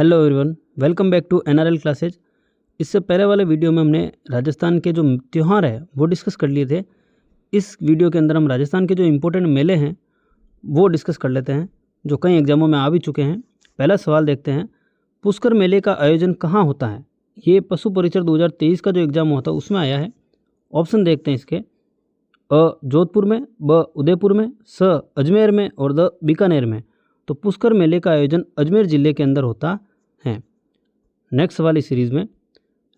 Hello everyone, welcome back to NRL classes. इससे पहले वाले वीडियो में हमने राजस्थान के जो त्यौहार है वो डिस्कस कर लिए थे। इस वीडियो के अंदर हम राजस्थान के जो इम्पोर्टेंट मेले हैं वो डिस्कस कर लेते हैं, जो कई एग्जामों में आ भी चुके हैं। पहला सवाल देखते हैं, पुष्कर मेले का आयोजन कहाँ होता है? ये पशु परिचर 2023 का जो एग्ज़ाम हुआ था उसमें आया है। ऑप्शन देखते हैं इसके, अ जोधपुर में, ब उदयपुर में, स अजमेर में और द बीकानेर में। तो पुष्कर मेले का आयोजन अजमेर जिले के अंदर होता है। नेक्स्ट सवाल इस सीरीज़ में,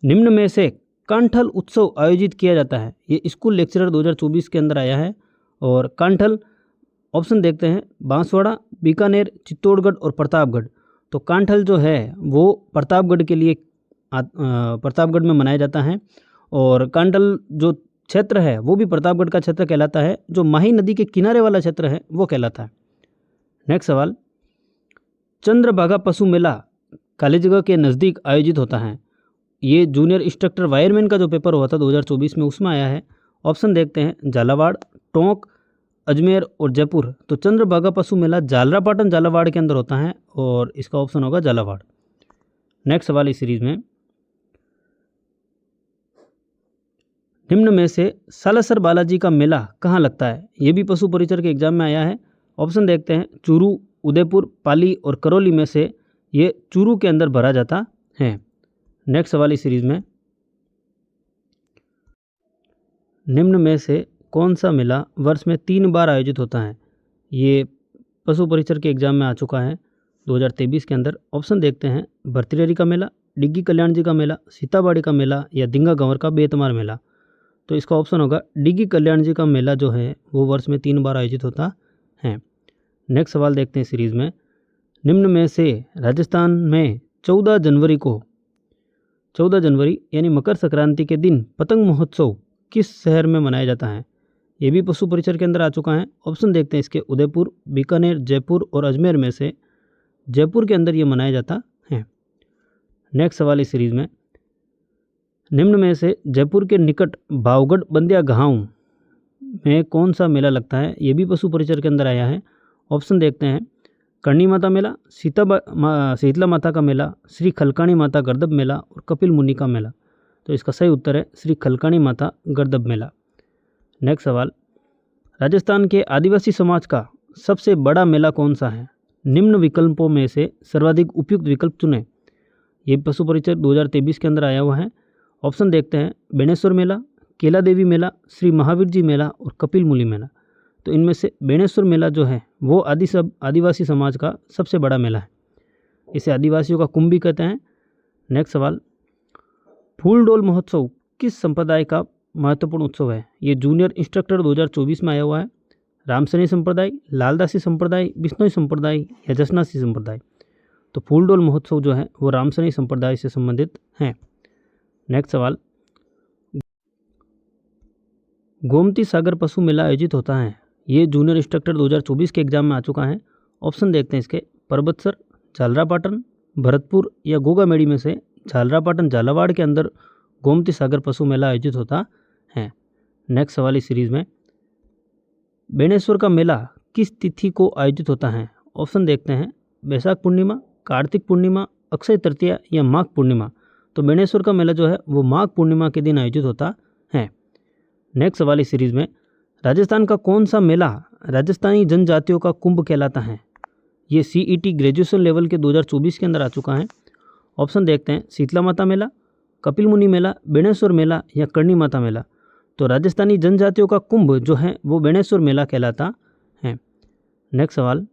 निम्न में से कांठल उत्सव आयोजित किया जाता है? ये स्कूल लेक्चरर 2024 के अंदर आया है। और कांठल ऑप्शन देखते हैं, बांसवाड़ा, बीकानेर, चित्तौड़गढ़ और प्रतापगढ़। तो कांठल जो है वो प्रतापगढ़ के लिए प्रतापगढ़ में मनाया जाता है। और कांठल जो क्षेत्र है वो भी प्रतापगढ़ का क्षेत्र कहलाता है। जो माही नदी के किनारे वाला क्षेत्र है वो कहलाता है। नेक्स्ट सवाल, चंद्रभागा पशु मेला कालीजगह के नज़दीक आयोजित होता है। ये जूनियर इंस्ट्रक्टर वायरमैन का जो पेपर हुआ था 2024 में उसमें आया है। ऑप्शन देखते हैं, झालावाड़, टोंक, अजमेर और जयपुर। तो चंद्रभागा पशु मेला झालरापाटन झालावाड़ के अंदर होता है और इसका ऑप्शन होगा झालावाड़। नेक्स्ट सवाल इस सीरीज में, निम्न में से सालासर बालाजी का मेला कहाँ लगता है? ये भी पशु परिचर के एग्जाम में आया है। ऑप्शन देखते हैं, चूरू, उदयपुर, पाली और करौली में से ये चूरू के अंदर भरा जाता है। नेक्स्ट सवाल इस सीरीज में, निम्न में से कौन सा मेला वर्ष में 3 बार आयोजित होता है? ये पशु परिचर के एग्जाम में आ चुका है 2023 के अंदर। ऑप्शन देखते हैं, भर्तृहरि का मेला, डिग्गी कल्याण जी का मेला, सीताबाड़ी का मेला या दिंगा गंवर का बेतमार मेला। तो इसका ऑप्शन होगा डिग्गी कल्याण जी का मेला जो है वो वर्ष में 3 बार आयोजित होता है। नेक्स्ट सवाल देखते हैं सीरीज में, निम्न में से राजस्थान में 14 जनवरी यानी मकर संक्रांति के दिन पतंग महोत्सव किस शहर में मनाया जाता है? ये भी पशु परिचर के अंदर आ चुका है। ऑप्शन देखते हैं इसके, उदयपुर, बीकानेर, जयपुर और अजमेर में से जयपुर के अंदर ये मनाया जाता है। नेक्स्ट सवाल इस सीरीज में, निम्न में से जयपुर के निकट भावगढ़ बंदिया गांव में कौन सा मेला लगता है? ये भी पशु परिचर के अंदर आया है। ऑप्शन देखते हैं, कर्णी माता मेला, शीतला माता का मेला, श्री खलकाणी माता गर्दभ मेला और कपिल मुनि का मेला। तो इसका सही उत्तर है श्री खलकाणी माता गर्दभ मेला। नेक्स्ट सवाल, राजस्थान के आदिवासी समाज का सबसे बड़ा मेला कौन सा है? निम्न विकल्पों में से सर्वाधिक उपयुक्त विकल्प चुनें। ये पशु परिचर 2023 के अंदर आया हुआ है। ऑप्शन देखते हैं, बेणेश्वर मेला, केला देवी मेला, श्री महावीर जी मेला और कपिल मुनि मेला। तो इनमें से बेणेश्वर मेला जो है वो आदिवासी समाज का सबसे बड़ा मेला है। इसे आदिवासियों का कुंभ भी कहते हैं। नेक्स्ट सवाल, फूलडोल महोत्सव किस संप्रदाय का महत्वपूर्ण उत्सव है? ये जूनियर इंस्ट्रक्टर 2024 में आया हुआ है। रामसनी संप्रदाय, लालदासी संप्रदाय, बिश्नोई संप्रदाय या जसनासी संप्रदाय। तो फूलडोल महोत्सव जो है वो रामसनी संप्रदाय से संबंधित है। नेक्स्ट सवाल, गोमती सागर पशु मेला आयोजित होता है। ये जूनियर इंस्ट्रक्टर 2024 के एग्जाम में आ चुका है। ऑप्शन देखते हैं इसके, परबतसर, झालरापाटन, भरतपुर या गोगामेड़ी में से झालरापाटन झालावाड़ के अंदर गोमती सागर पशु मेला आयोजित होता है। नेक्स्ट सवाल इस सीरीज में, बेणेश्वर का मेला किस तिथि को आयोजित होता है? ऑप्शन देखते हैं, बैसाख पूर्णिमा, कार्तिक पूर्णिमा, अक्षय तृतीया या माघ पूर्णिमा। तो बेणेश्वर का मेला जो है वो माघ पूर्णिमा के दिन आयोजित होता है। नेक्स्ट सवाल इस सीरीज में, राजस्थान का कौन सा मेला राजस्थानी जनजातियों का कुंभ कहलाता है? ये सीईटी ग्रेजुएशन लेवल के 2024 के अंदर आ चुका है। ऑप्शन देखते हैं, शीतला माता मेला, कपिल मुनि मेला, बेणेश्वर मेला या कर्णी माता मेला। तो राजस्थानी जनजातियों का कुंभ जो है वो बेणेश्वर मेला कहलाता है। नेक्स्ट सवाल,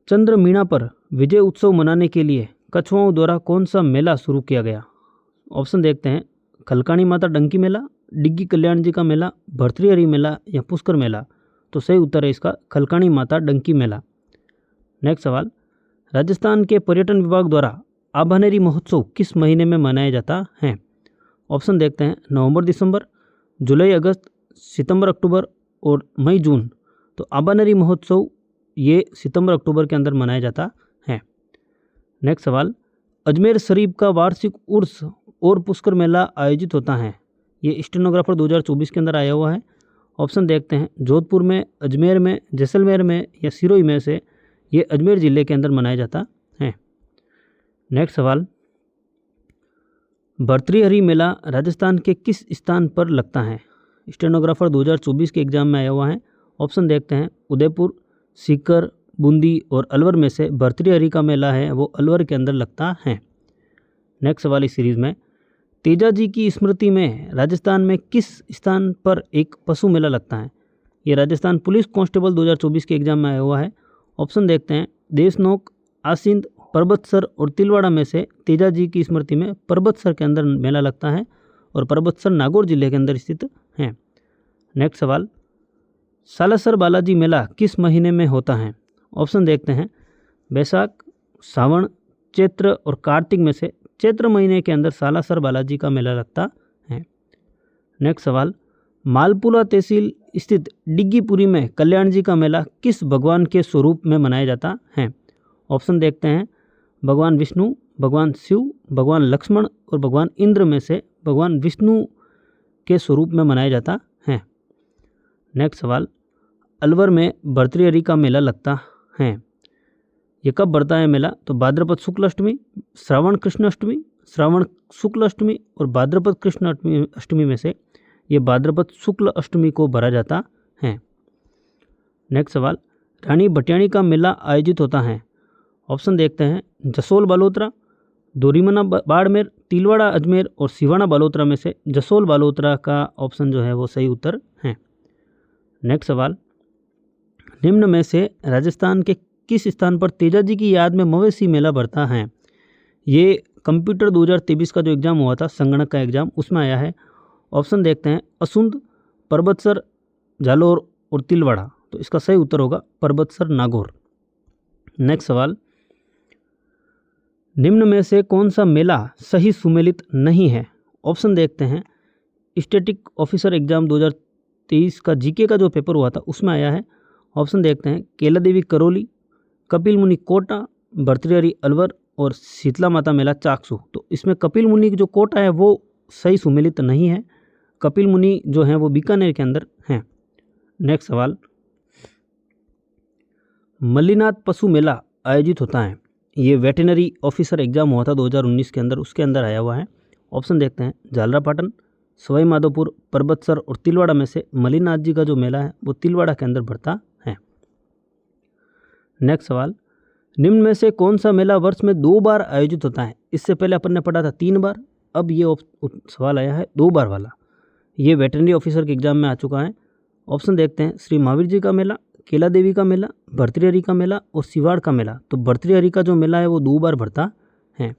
चंद्रमीणा पर विजय उत्सव मनाने के लिए कछुआओं द्वारा कौन सा मेला शुरू किया गया? ऑप्शन देखते हैं, खलकाणी माता डंकी मेला, डिग्गी कल्याण जी का मेला, भर्तृहरि मेला या पुष्कर मेला। तो सही उत्तर है इसका खलकाणी माता डंकी मेला। नेक्स्ट सवाल, राजस्थान के पर्यटन विभाग द्वारा आभानेरी महोत्सव किस महीने में मनाया जाता है? ऑप्शन देखते हैं, नवंबर दिसंबर, जुलाई अगस्त, सितंबर अक्टूबर और मई जून। तो आभानेरी महोत्सव ये सितंबर अक्टूबर के अंदर मनाया जाता है। नेक्स्ट सवाल, अजमेर शरीफ का वार्षिक उर्स और पुष्कर मेला आयोजित होता है। ये स्टेनोग्राफर 2024 के अंदर आया हुआ है। ऑप्शन देखते हैं, जोधपुर में, अजमेर में, जैसलमेर में या सिरोही में से ये अजमेर ज़िले के अंदर मनाया जाता है। नेक्स्ट सवाल, भर्तृहरि मेला राजस्थान के किस स्थान पर लगता है? स्टेनोग्राफर 2024 के एग्जाम में आया हुआ है। ऑप्शन देखते हैं, उदयपुर, सीकर, बूंदी और अलवर में से भर्तृहरि का मेला है वो अलवर के अंदर लगता है। नेक्स्ट सवाल इस सीरीज में, तेजाजी की स्मृति में राजस्थान में किस स्थान पर एक पशु मेला लगता है? ये राजस्थान पुलिस कांस्टेबल 2024 के एग्जाम में आया हुआ है। ऑप्शन देखते हैं, देशनोक, आसिंद, परबतसर और तिलवाड़ा में से तेजाजी की स्मृति में परबतसर के अंदर मेला लगता है और परबतसर नागौर जिले के अंदर स्थित है। नेक्स्ट सवाल, सालासर बालाजी मेला किस महीने में होता है? ऑप्शन देखते हैं, बैसाख, सावन, चैत्र और कार्तिक में से चैत्र महीने के अंदर सालासर बालाजी का मेला लगता है। नेक्स्ट सवाल, मालपुरा तहसील स्थित डिग्गीपुरी में कल्याण जी का मेला किस भगवान के स्वरूप में मनाया जाता है? ऑप्शन देखते हैं, भगवान विष्णु, भगवान शिव, भगवान लक्ष्मण और भगवान इंद्र में से भगवान विष्णु के स्वरूप में मनाया जाता है। नेक्स्ट सवाल, अलवर में भर्तृहरि का मेला लगता है, ये कब बढ़ता है मेला? तो भाद्रपद शुक्ल अष्टमी, श्रावण कृष्ण अष्टमी, श्रावण शुक्ल अष्टमी और भाद्रपद कृष्ण अष्टमी में से ये भाद्रपद शुक्ल अष्टमी को भरा जाता है। नेक्स्ट सवाल, रानी भटियाणी का मेला आयोजित होता है। ऑप्शन देखते हैं, जसोल बालोतरा, दोरीमना बाड़मेर, तिलवाड़ा अजमेर और सिवाना बालोतरा में से जसोल बालोतरा का ऑप्शन जो है वो सही उत्तर है। नेक्स्ट सवाल, निम्न में से राजस्थान के किस स्थान पर तेजाजी की याद में मवेशी मेला बढ़ता है? ये कंप्यूटर 2023 का जो एग्ज़ाम हुआ था, संगणक का एग्ज़ाम, उसमें आया है। ऑप्शन देखते हैं, असुंद, परबतसर, जालोर और तिलवाड़ा। तो इसका सही उत्तर होगा परबतसर नागौर। नेक्स्ट सवाल, निम्न में से कौन सा मेला सही सुमेलित नहीं है? ऑप्शन देखते हैं, स्टैटिक ऑफिसर एग्जाम 2023 का जीके का जो पेपर हुआ था उसमें आया है। ऑप्शन देखते हैं, केला देवी करौली, कपिल मुनि कोटा, भर्तृहरि अलवर और शीतला माता मेला चाकसू। तो इसमें कपिल मुनि जो कोटा है वो सही सुमेलित नहीं है, कपिल मुनि जो है वो बीकानेर के अंदर हैं। नेक्स्ट सवाल, मल्लीनाथ पशु मेला आयोजित होता है, ये वेटरनरी ऑफिसर एग्जाम हुआ था 2019 के अंदर, उसके अंदर आया हुआ है। ऑप्शन देखते हैं, झालरापाटन, सवाई माधोपुर, परबतसर और तिलवाड़ा में से मल्लीनाथ जी का जो मेला है वो तिलवाड़ा के अंदर बढ़ता है। नेक्स्ट सवाल, निम्न में से कौन सा मेला वर्ष में 2 बार आयोजित होता है? इससे पहले अपन ने पढ़ा था 3 बार, अब ये सवाल आया है 2 बार वाला। ये वेटरनरी ऑफिसर के एग्जाम में आ चुका है। ऑप्शन देखते हैं, श्री महावीर जी का मेला, केला देवी का मेला, भर्तृहरि का मेला और सिवाड़ का मेला। तो भर्तृहरि का जो मेला है वो 2 बार बढ़ता है।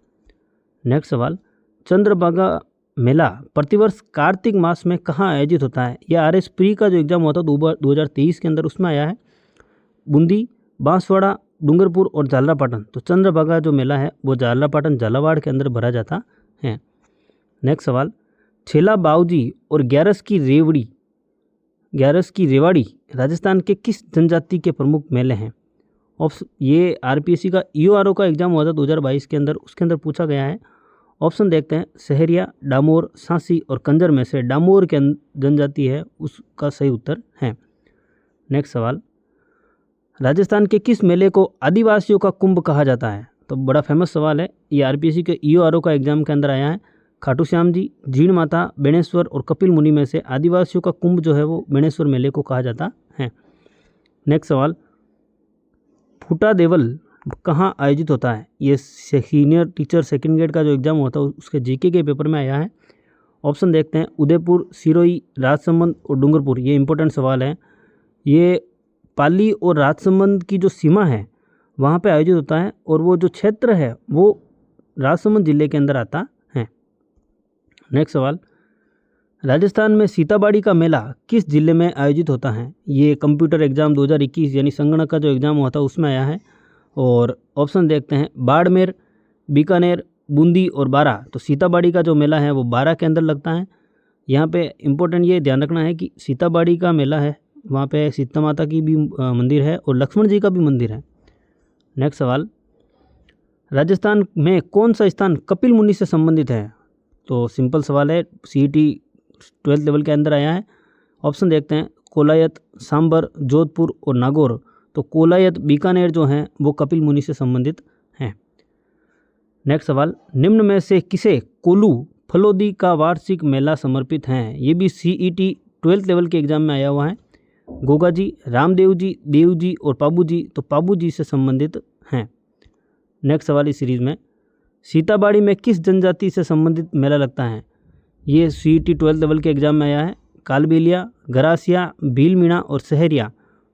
नेक्स्ट सवाल, चंद्रभागा मेला प्रतिवर्ष कार्तिक मास में कहाँ आयोजित होता है? यह RS प्री का जो एग्जाम हुआ था 2023 के अंदर, उसमें आया है। बूंदी, बांसवाड़ा, डूंगरपुर और झालरापाटन। तो चंद्रभागा जो मेला है वो झालरापाटन झालावाड़ के अंदर भरा जाता है। नेक्स्ट सवाल, छेला बावजी और ग्यारस की रेवाड़ी राजस्थान के किस जनजाति के प्रमुख मेले हैं? ये RPSC का EORO का एग्जाम हुआ था 2022 के अंदर, उसके अंदर पूछा गया है। ऑप्शन देखते हैं, सहरिया, डामोर, सांसी और कंजर में से डामोर के जनजाति है उसका सही उत्तर है। नेक्स्ट सवाल, राजस्थान के किस मेले को आदिवासियों का कुंभ कहा जाता है? तो बड़ा फेमस सवाल है, ये RPSC के EORO का एग्जाम के अंदर आया है। खाटू श्याम जी, जीण माता, बेणेश्वर और कपिल मुनि में से आदिवासियों का कुंभ जो है वो बेणेश्वर मेले को कहा जाता है। नेक्स्ट सवाल, फूटा देवल कहाँ आयोजित होता है? ये सीनियर टीचर सेकंड ग्रेड का जो एग्जाम हुआ था उसके जीके के पेपर में आया है। ऑप्शन देखते हैं, उदयपुर, सिरोही, राजसमंद और डूंगरपुर। ये इंपॉर्टेंट सवाल है। ये पाली और राजसमंद की जो सीमा है वहाँ पे आयोजित होता है और वो जो क्षेत्र है वो राजसमंद जिले के अंदर आता है। नेक्स्ट सवाल, राजस्थान में सीताबाड़ी का मेला किस जिले में आयोजित होता है? ये कंप्यूटर एग्जाम 2021 यानी संगणक का जो एग्ज़ाम हुआ था उसमें आया है। और ऑप्शन देखते हैं, बाड़मेर, बीकानेर, बूंदी और बारा। तो सीताबाड़ी का जो मेला है वो बारा के अंदर लगता है। यहाँ पे इम्पोर्टेंट ये ध्यान रखना है कि सीताबाड़ी का मेला है, वहाँ पे सीता माता की भी मंदिर है और लक्ष्मण जी का भी मंदिर है। नेक्स्ट सवाल, राजस्थान में कौन सा स्थान कपिल मुनि से संबंधित है? तो सिंपल सवाल है, CET 12th लेवल के अंदर आया है। ऑप्शन देखते हैं, कोलायत, सांबर, जोधपुर और नागौर। तो कोलायत, बीकानेर जो हैं वो कपिल मुनि से संबंधित हैं। नेक्स्ट सवाल, निम्न में से किसे कोल्लू फलोदी का वार्षिक मेला समर्पित हैं? ये भी CET 12th लेवल के एग्जाम में आया हुआ है। गोगा जी, रामदेव जी, देव जी और पाबू जी, तो पाबू जी से संबंधित हैं। नेक्स्ट सवाल इस सीरीज में, सीताबाड़ी में किस जनजाति से संबंधित मेला लगता है? ये CET 12th लेवल के एग्जाम में आया है। कालबेलिया, गरासिया, भीलमीणा और सहरिया,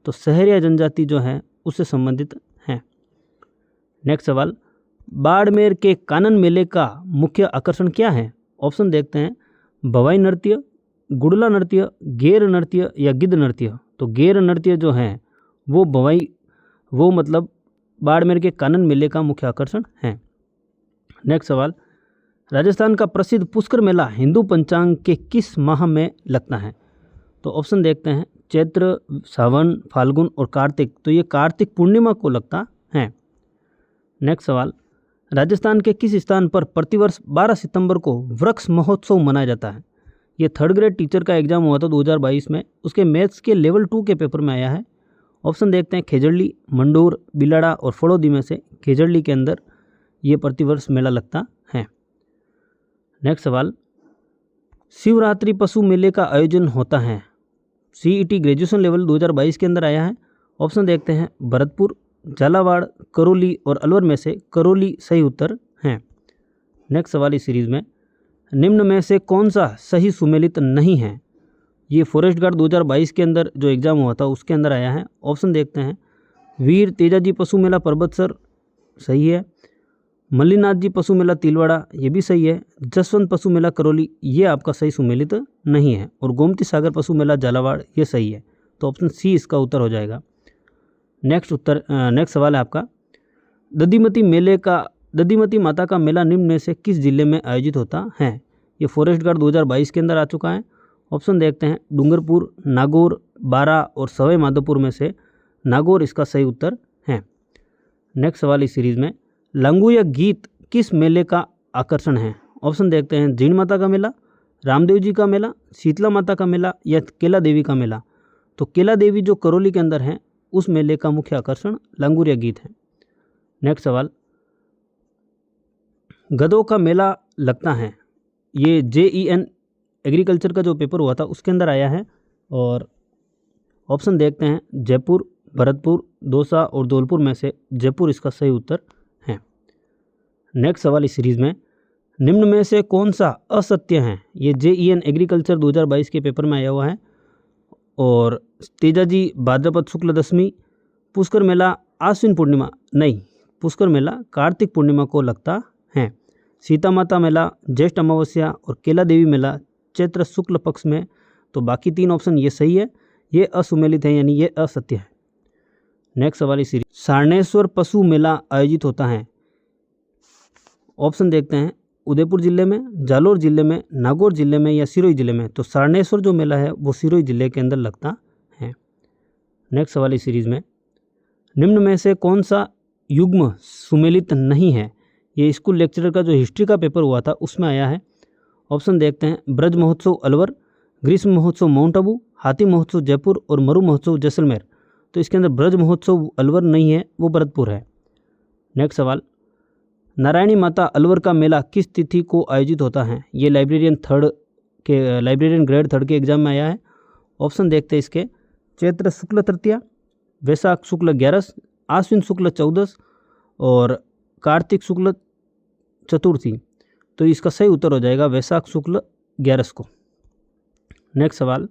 तो सहरिया जनजाति जो है उससे संबंधित हैं। नेक्स्ट सवाल, बाड़मेर के कानन मेले का मुख्य आकर्षण क्या है? ऑप्शन देखते हैं, भवाई नृत्य, गुड़ला नृत्य, गेर नृत्य या गिद्ध नृत्य। तो गेर नृत्य जो है वो मतलब बाड़मेर के कानन मेले का मुख्य आकर्षण है। नेक्स्ट सवाल, राजस्थान का प्रसिद्ध पुष्कर मेला हिंदू पंचांग के किस माह में लगता है? तो ऑप्शन देखते हैं, चैत्र, सावन, फाल्गुन और कार्तिक, तो ये कार्तिक पूर्णिमा को लगता है। नेक्स्ट सवाल, राजस्थान के किस स्थान पर प्रतिवर्ष 12 सितंबर को वृक्ष महोत्सव मनाया जाता है? ये 3rd ग्रेड टीचर का एग्जाम हुआ था 2022 में, उसके मैथ्स के लेवल 2 के पेपर में आया है। ऑप्शन देखते हैं, खेजड़ली, मंडोर, बिलाड़ा और फड़ौदी में से खेजड़ली के अंदर ये प्रतिवर्ष मेला लगता है। नेक्स्ट सवाल, शिवरात्रि पशु मेले का आयोजन होता है? CET ग्रेजुएशन लेवल 2022 के अंदर आया है। ऑप्शन देखते हैं, भरतपुर, झालावाड़, करौली और अलवर में से करौली सही उत्तर हैं। नेक्स्ट सवाल इस सीरीज में, निम्न में से कौन सा सही सुमेलित नहीं है? ये फॉरेस्ट गार्ड 2022 के अंदर जो एग्जाम हुआ था उसके अंदर आया है। ऑप्शन देखते हैं, वीर तेजाजी पशु मेला परबतसर सही है, मल्लीनाथ जी पशु मेला तिलवाड़ा ये भी सही है, जसवंत पशु मेला करौली ये आपका सही सुमेलित नहीं है, और गोमती सागर पशु मेला झालावाड़ ये सही है। तो ऑप्शन सी इसका उत्तर हो जाएगा। नेक्स्ट सवाल है आपका, दधीमती माता का मेला निम्न में से किस जिले में आयोजित होता है? ये फॉरेस्ट गार्ड 2022 के अंदर आ चुका है। ऑप्शन देखते हैं, डूंगरपुर, नागौर, बारा और सवाई माधोपुर में से नागौर इसका सही उत्तर है। नेक्स्ट सवाल इस सीरीज में, लंगूया गीत किस मेले का आकर्षण है? ऑप्शन देखते हैं, जीण माता का मेला, रामदेव जी का मेला, शीतला माता का मेला या केला देवी का मेला। तो केला देवी जो करौली के अंदर है उस मेले का मुख्य आकर्षण लंगूरिया गीत है। नेक्स्ट सवाल, गधों का मेला लगता है? ये JEN एग्रीकल्चर का जो पेपर हुआ था उसके अंदर आया है, और ऑप्शन देखते हैं, जयपुर, भरतपुर, दौसा और धौलपुर में से जयपुर इसका सही उत्तर है। नेक्स्ट सवाल इस सीरीज में, निम्न में से कौन सा असत्य है? ये JEN एग्रीकल्चर 2022 के पेपर में आया हुआ है, और तेजाजी भाद्रपद शुक्ल दशमी, पुष्कर मेला आश्विन पूर्णिमा नहीं, पुष्कर मेला कार्तिक पूर्णिमा को लगता है, सीता माता मेला ज्येष्ठ अमावस्या और केला देवी मेला चैत्र शुक्ल पक्ष में। तो बाकी 3 ऑप्शन ये सही है, ये असुमेलित है यानी ये असत्य है। नेक्स्ट सवाल इस सीरीज, सारनेश्वर पशु मेला आयोजित होता है? ऑप्शन देखते हैं, उदयपुर जिले में, जालोर जिले में, नागौर जिले में या सिरोही जिले में। तो सारनेश्वर जो मेला है वो सिरोही जिले के अंदर लगता है। नेक्स्ट सवाल इस सीरीज में, निम्न में से कौन सा युग्म सुमेलित नहीं है? ये स्कूल लेक्चरर का जो हिस्ट्री का पेपर हुआ था उसमें आया है। ऑप्शन देखते हैं, ब्रज महोत्सव अलवर, ग्रीष्म महोत्सव माउंट आबू, हाथी महोत्सव जयपुर और मरु महोत्सव जैसलमेर। तो इसके अंदर ब्रज महोत्सव अलवर नहीं है, वो भरतपुर है। नेक्स्ट सवाल, नारायणी माता अलवर का मेला किस तिथि को आयोजित होता है? ये लाइब्रेरियन ग्रेड 3 के एग्जाम में आया है। ऑप्शन देखते हैं इसके, चैत्र शुक्ल तृतीया, वैशाख शुक्ल 11, आश्विन शुक्ल 14 और कार्तिक शुक्ल चतुर्थी। तो इसका सही उत्तर हो जाएगा वैशाख शुक्ल 11 को। नेक्स्ट सवाल,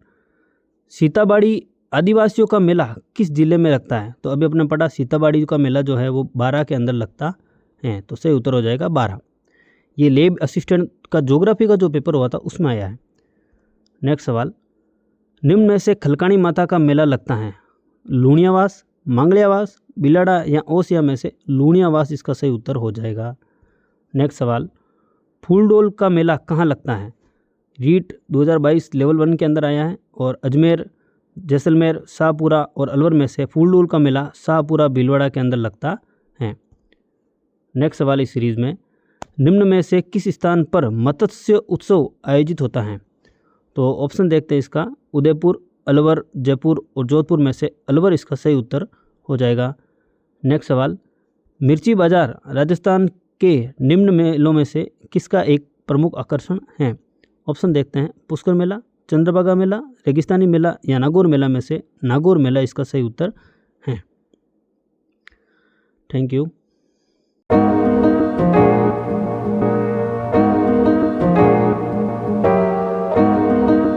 सीताबाड़ी आदिवासियों का मेला किस जिले में लगता है? तो अभी अपने पढ़ा सीताबाड़ी का मेला जो है वो 12 के अंदर लगता है, तो सही उत्तर हो जाएगा 12। ये लेब असिस्टेंट का ज्योग्राफी का जो पेपर हुआ था उसमें आया है। नेक्स्ट सवाल, निम्न में से खलकाणी माता का मेला लगता है? लूणियावास, मांगलियावास, बिलाड़ा या ओसिया में से लूणियावास इसका सही उत्तर हो जाएगा। नेक्स्ट सवाल, फूलडोल का मेला कहाँ लगता है? रीट 2022 लेवल 1 के अंदर आया है, और अजमेर, जैसलमेर, शाहपुरा और अलवर में से फूलडोल का मेला शाहपुरा भीलवाड़ा के अंदर लगता है। नेक्स्ट सवाल इस सीरीज में, निम्न में से किस स्थान पर मत्स्य उत्सव आयोजित होता है? तो ऑप्शन देखते हैं इसका, उदयपुर, अलवर, जयपुर और जोधपुर में से अलवर इसका सही उत्तर हो जाएगा। नेक्स्ट सवाल, मिर्ची बाजार राजस्थान के निम्न मेलों में से किसका एक प्रमुख आकर्षण है? ऑप्शन देखते हैं। पुष्कर मेला, चंद्रभागा मेला, रेगिस्तानी मेला या नागौर मेला में से नागौर मेला इसका सही उत्तर है। Thank you.